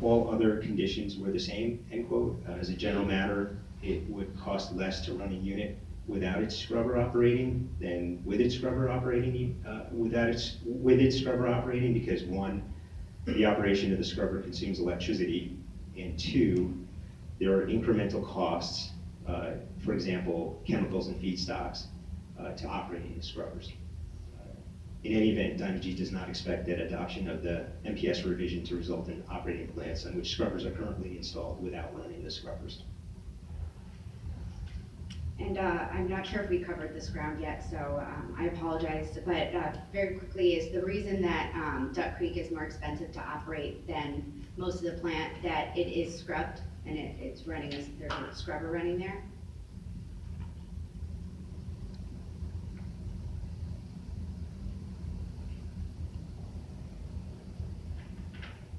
all other conditions were the same, end quote. As a general matter, it would cost less to run a unit without its scrubber operating than with its scrubber operating, with its scrubber operating, because one, the operation of the scrubber consumes electricity, and two, there are incremental costs, for example, chemicals and feedstocks, to operating the scrubbers. In any event, Dynegy does not expect that adoption of the MPS revision to result in operating plants on which scrubbers are currently installed without running the scrubbers. And I'm not sure if we covered this ground yet, so I apologize, but very quickly, is the reason that Duck Creek is more expensive to operate than most of the plant that it is scrubbed and it's running, there's a scrubber running there?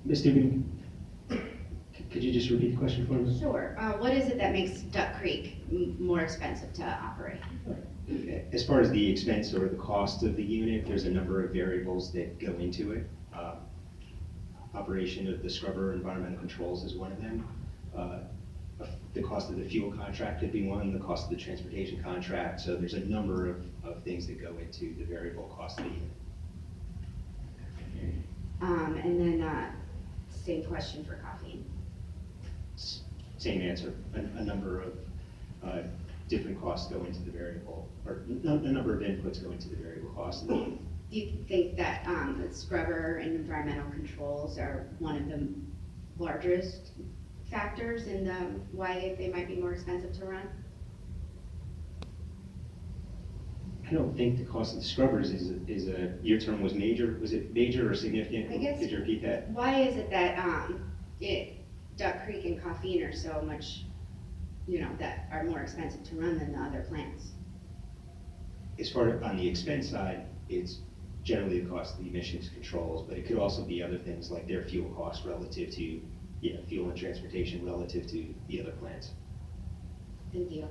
Ms. Dubin, could you just repeat the question for me? Sure. What is it that makes Duck Creek more expensive to operate? As far as the expense or the cost of the unit, there's a number of variables that go into it. Operation of the scrubber, environmental controls is one of them. The cost of the fuel contract could be one, the cost of the transportation contract. So there's a number of things that go into the variable cost of the unit. And then same question for caffeine. Same answer. A number of different costs go into the variable, or a number of inputs go into the variable cost of the unit. Do you think that the scrubber and environmental controls are one of the largest factors in why they might be more expensive to run? I don't think the cost of the scrubbers is a, your term was major, was it major or significant? I guess, could you repeat that? why is it that Duck Creek and caffeine are so much, that are more expensive to run than the other plants? As far on the expense side, it's generally the cost of the emissions controls, but it could also be other things like their fuel costs relative to, fuel and transportation relative to the other plants. Thank you.